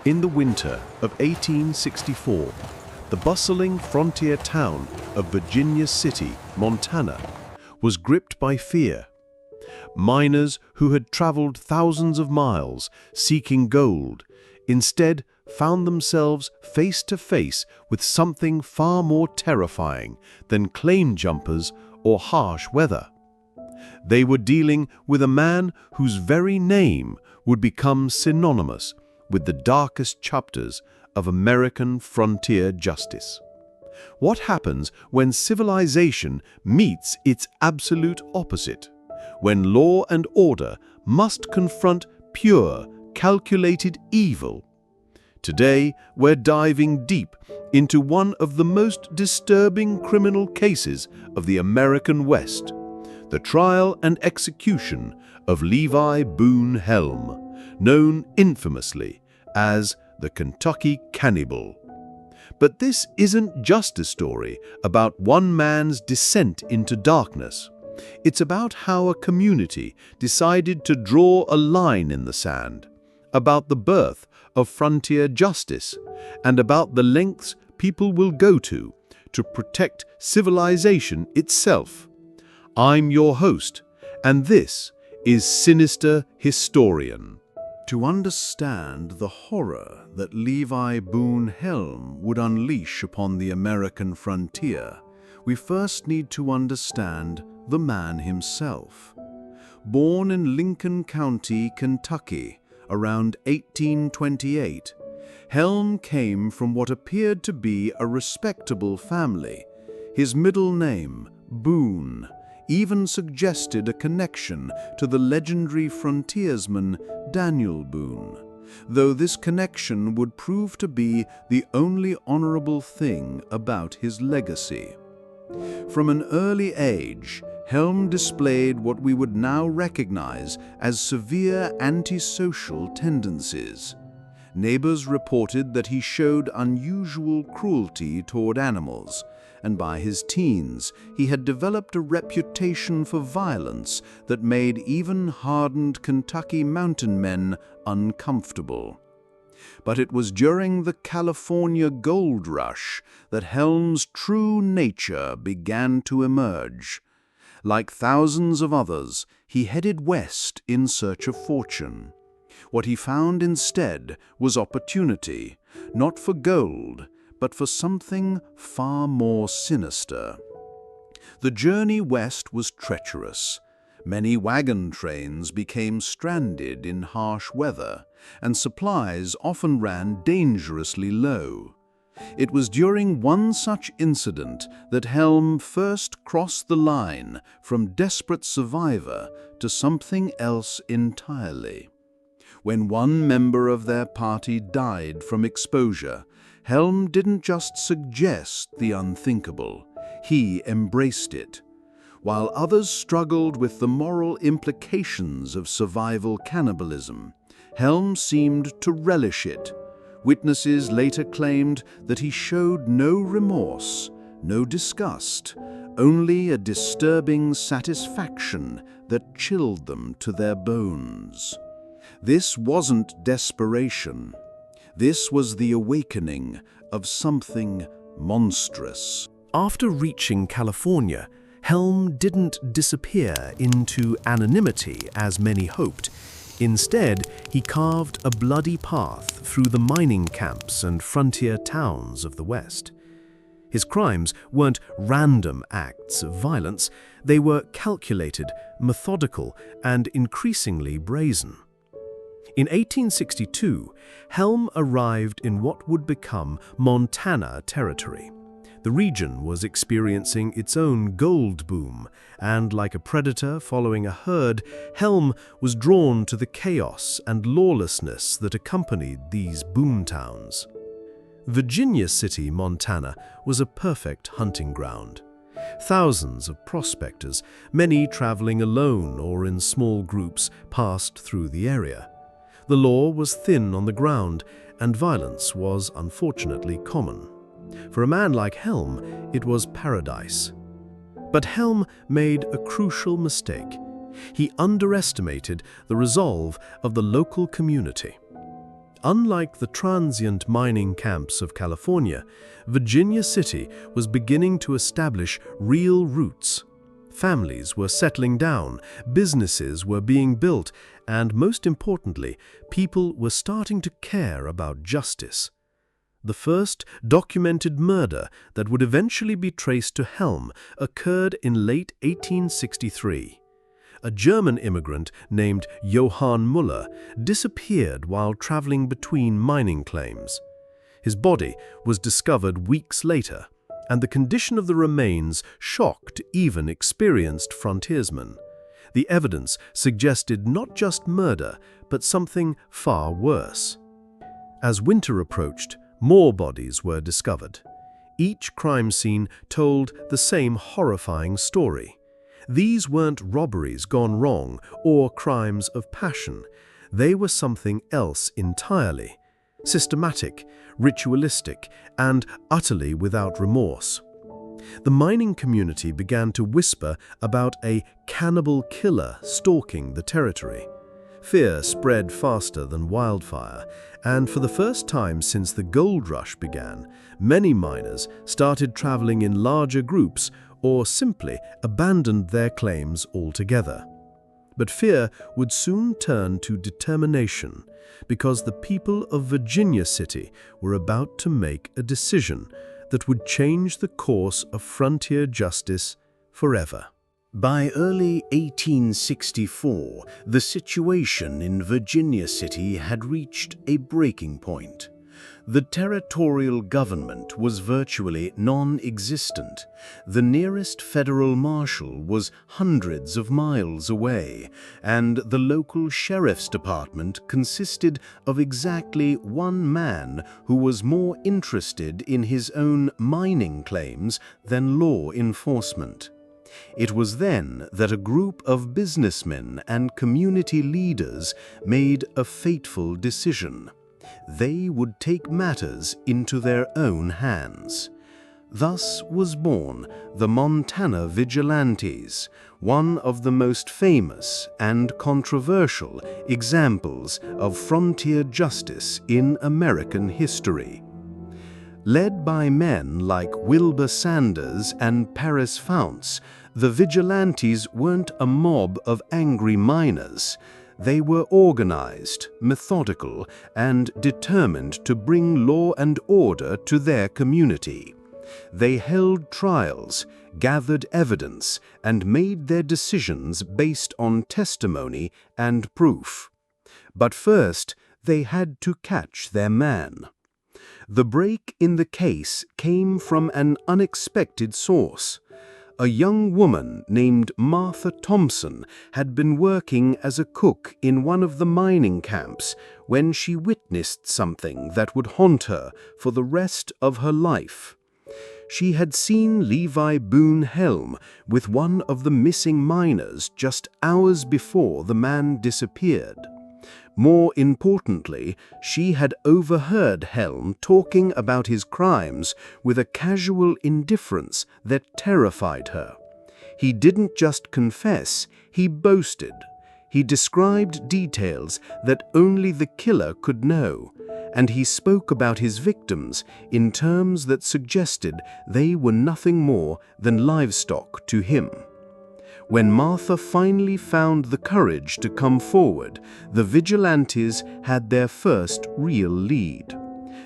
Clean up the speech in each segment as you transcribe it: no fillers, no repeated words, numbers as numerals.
In the winter of 1864, the bustling frontier town of Virginia City, Montana, was gripped by fear. Miners who had traveled thousands of miles seeking gold instead found themselves face to face with something far more terrifying than claim jumpers or harsh weather. They were dealing with a man whose very name would become synonymous with the darkest chapters of American frontier justice. What happens when civilization meets its absolute opposite? When law and order must confront pure, calculated evil? Today, we're diving deep into one of the most disturbing criminal cases of the American West, the trial and execution of Levi Boone Helm, known infamously as the Kentucky Cannibal. But this isn't just a story about one man's descent into darkness. It's about how a community decided to draw a line in the sand, about the birth of frontier justice, and about the lengths people will go to protect civilization itself. I'm your host, and this is Sinister Historian. To understand the horror that Levi Boone Helm would unleash upon the American frontier, we first need to understand the man himself. Born in Lincoln County, Kentucky, around 1828, Helm came from what appeared to be a respectable family. His middle name, Boone, even suggested a connection to the legendary frontiersman Daniel Boone, though this connection would prove to be the only honorable thing about his legacy. From an early age, Helm displayed what we would now recognize as severe antisocial tendencies. Neighbors reported that he showed unusual cruelty toward animals, and by his teens, he had developed a reputation for violence that made even hardened Kentucky mountain men uncomfortable. But it was during the California gold rush that Helm's true nature began to emerge. Like thousands of others, he headed west in search of fortune. What he found instead was opportunity, not for gold, but for something far more sinister. The journey west was treacherous. Many wagon trains became stranded in harsh weather, and supplies often ran dangerously low. It was during one such incident that Helm first crossed the line from desperate survivor to something else entirely. When one member of their party died from exposure, Helm didn't just suggest the unthinkable, he embraced it. While others struggled with the moral implications of survival cannibalism, Helm seemed to relish it. Witnesses later claimed that he showed no remorse, no disgust, only a disturbing satisfaction that chilled them to their bones. This wasn't desperation. This was the awakening of something monstrous. After reaching California, Helm didn't disappear into anonymity as many hoped. Instead, he carved a bloody path through the mining camps and frontier towns of the West. His crimes weren't random acts of violence, they were calculated, methodical, and increasingly brazen. In 1862, Helm arrived in what would become Montana territory. The region was experiencing its own gold boom, and like a predator following a herd, Helm was drawn to the chaos and lawlessness that accompanied these boomtowns. Virginia City, Montana, was a perfect hunting ground. Thousands of prospectors, many traveling alone or in small groups, passed through the area. The law was thin on the ground, and violence was unfortunately common. For a man like Helm, it was paradise. But Helm made a crucial mistake. He underestimated the resolve of the local community. Unlike the transient mining camps of California, Virginia City was beginning to establish real roots. Families were settling down, businesses were being built, and most importantly, people were starting to care about justice. The first documented murder that would eventually be traced to Helm occurred in late 1863. A German immigrant named Johann Müller disappeared while traveling between mining claims. His body was discovered weeks later, and the condition of the remains shocked even experienced frontiersmen. The evidence suggested not just murder, but something far worse. As winter approached, more bodies were discovered. Each crime scene told the same horrifying story. These weren't robberies gone wrong or crimes of passion. They were something else entirely. Systematic, ritualistic, and utterly without remorse. The mining community began to whisper about a cannibal killer stalking the territory. Fear spread faster than wildfire, and for the first time since the gold rush began, many miners started traveling in larger groups or simply abandoned their claims altogether. But fear would soon turn to determination, because the people of Virginia City were about to make a decision that would change the course of frontier justice forever. By early 1864, the situation in Virginia City had reached a breaking point. The territorial government was virtually non-existent. The nearest federal marshal was hundreds of miles away, and the local sheriff's department consisted of exactly one man who was more interested in his own mining claims than law enforcement. It was then that a group of businessmen and community leaders made a fateful decision. They would take matters into their own hands. Thus was born the Montana Vigilantes, one of the most famous and controversial examples of frontier justice in American history. Led by men like Wilbur Sanders and Paris Founts, the Vigilantes weren't a mob of angry miners. They were organized, methodical, and determined to bring law and order to their community. They held trials, gathered evidence, and made their decisions based on testimony and proof. But first, they had to catch their man. The break in the case came from an unexpected source. A young woman named Martha Thompson had been working as a cook in one of the mining camps when she witnessed something that would haunt her for the rest of her life. She had seen Levi Boone Helm with one of the missing miners just hours before the man disappeared. More importantly, she had overheard Helm talking about his crimes with a casual indifference that terrified her. He didn't just confess, he boasted. He described details that only the killer could know, and he spoke about his victims in terms that suggested they were nothing more than livestock to him. When Martha finally found the courage to come forward, the Vigilantes had their first real lead.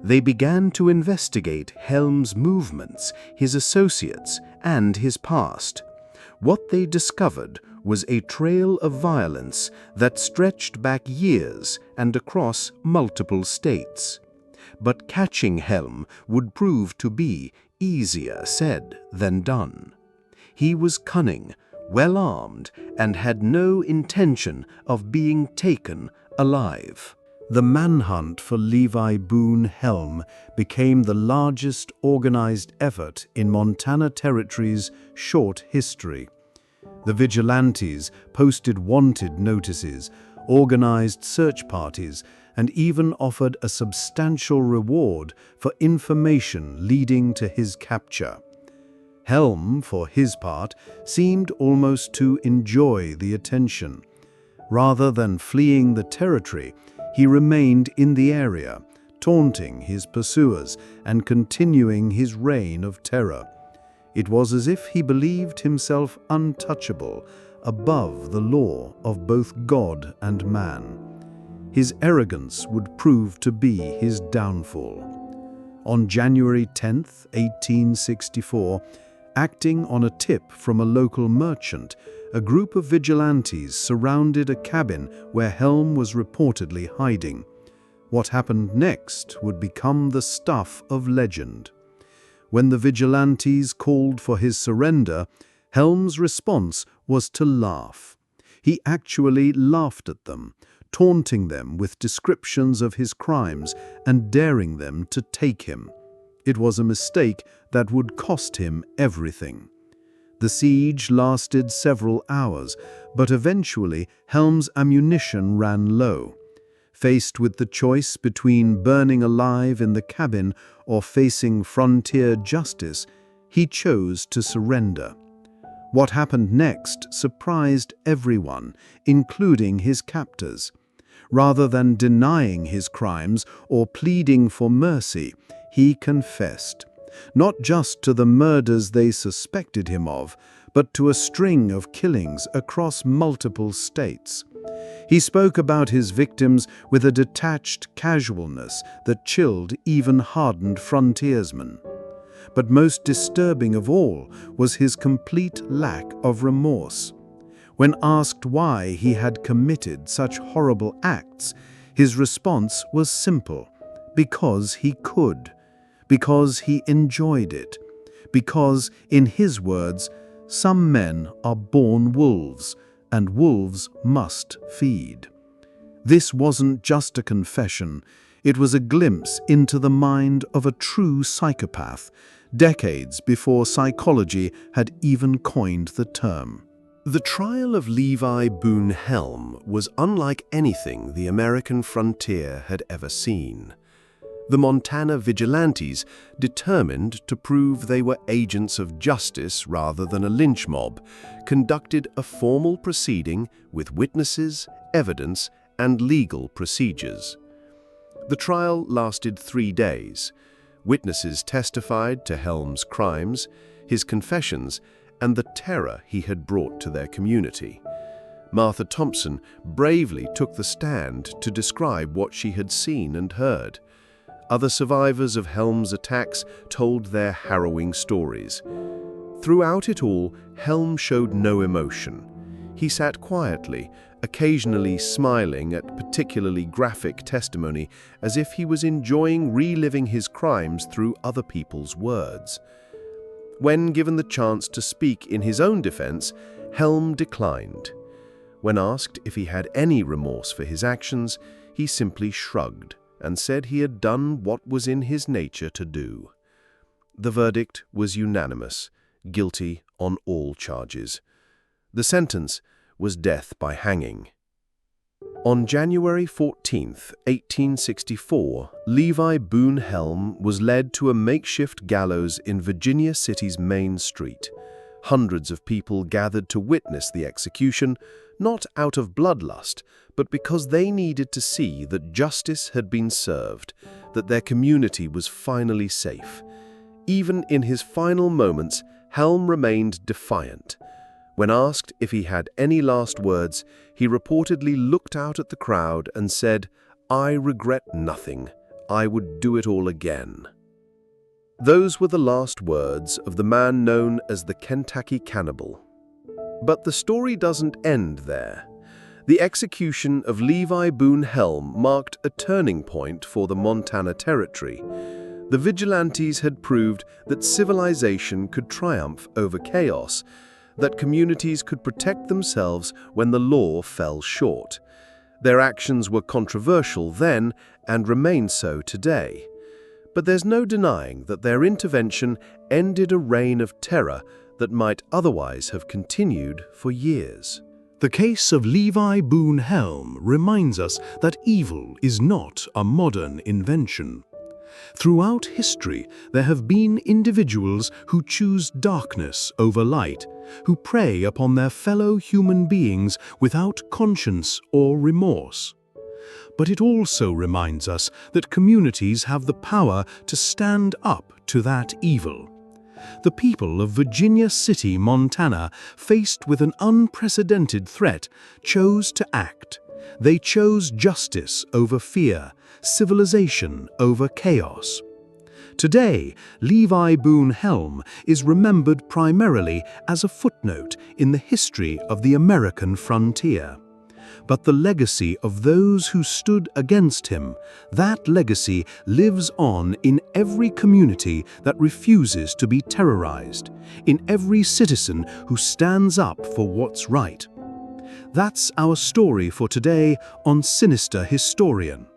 They began to investigate Helm's movements, his associates, and his past. What they discovered was a trail of violence that stretched back years and across multiple states. But catching Helm would prove to be easier said than done. He was cunning, well-armed, and had no intention of being taken alive. The manhunt for Levi Boone Helm became the largest organized effort in Montana Territory's short history. The Vigilantes posted wanted notices, organized search parties, and even offered a substantial reward for information leading to his capture. Helm, for his part, seemed almost to enjoy the attention. Rather than fleeing the territory, he remained in the area, taunting his pursuers and continuing his reign of terror. It was as if he believed himself untouchable, above the law of both God and man. His arrogance would prove to be his downfall. On January 10, 1864, acting on a tip from a local merchant, a group of vigilantes surrounded a cabin where Helm was reportedly hiding. What happened next would become the stuff of legend. When the vigilantes called for his surrender, Helm's response was to laugh. He actually laughed at them, taunting them with descriptions of his crimes and daring them to take him. It was a mistake that would cost him everything. The siege lasted several hours, but eventually Helm's ammunition ran low. Faced with the choice between burning alive in the cabin or facing frontier justice, he chose to surrender. What happened next surprised everyone, including his captors. Rather than denying his crimes or pleading for mercy, he confessed, not just to the murders they suspected him of, but to a string of killings across multiple states. He spoke about his victims with a detached casualness that chilled even hardened frontiersmen. But most disturbing of all was his complete lack of remorse. When asked why he had committed such horrible acts, his response was simple: because he could, because he enjoyed it, because, in his words, some men are born wolves, and wolves must feed. This wasn't just a confession, it was a glimpse into the mind of a true psychopath, decades before psychology had even coined the term. The trial of Levi Boone Helm was unlike anything the American frontier had ever seen. The Montana vigilantes, determined to prove they were agents of justice rather than a lynch mob, conducted a formal proceeding with witnesses, evidence, and legal procedures. The trial lasted 3 days. Witnesses testified to Helm's crimes, his confessions, and the terror he had brought to their community. Martha Thompson bravely took the stand to describe what she had seen and heard. Other survivors of Helm's attacks told their harrowing stories. Throughout it all, Helm showed no emotion. He sat quietly, occasionally smiling at particularly graphic testimony, as if he was enjoying reliving his crimes through other people's words. When given the chance to speak in his own defense, Helm declined. When asked if he had any remorse for his actions, he simply shrugged and said he had done what was in his nature to do. The verdict was unanimous, guilty on all charges. The sentence was death by hanging. On January 14, 1864, Levi Boone Helm was led to a makeshift gallows in Virginia City's main street. Hundreds of people gathered to witness the execution, not out of bloodlust, but because they needed to see that justice had been served, that their community was finally safe. Even in his final moments, Helm remained defiant. When asked if he had any last words, he reportedly looked out at the crowd and said, "I regret nothing. I would do it all again." Those were the last words of the man known as the Kentucky Cannibal. But the story doesn't end there. The execution of Levi Boone Helm marked a turning point for the Montana Territory. The vigilantes had proved that civilization could triumph over chaos, that communities could protect themselves when the law fell short. Their actions were controversial then and remain so today. But there's no denying that their intervention ended a reign of terror that might otherwise have continued for years. The case of Levi Boone Helm reminds us that evil is not a modern invention. Throughout history, there have been individuals who choose darkness over light, who prey upon their fellow human beings without conscience or remorse. But it also reminds us that communities have the power to stand up to that evil. The people of Virginia City, Montana, faced with an unprecedented threat, chose to act. They chose justice over fear, civilization over chaos. Today, Levi Boone Helm is remembered primarily as a footnote in the history of the American frontier. But the legacy of those who stood against him, that legacy lives on in every community that refuses to be terrorized, in every citizen who stands up for what's right. That's our story for today on Sinister Historian.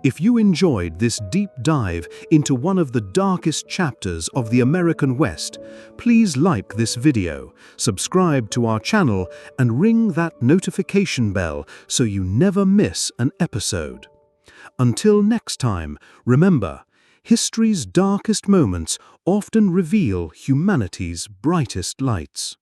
If you enjoyed this deep dive into one of the darkest chapters of the American West, please like this video, subscribe to our channel, and ring that notification bell so you never miss an episode. Until next time, remember, history's darkest moments often reveal humanity's brightest lights.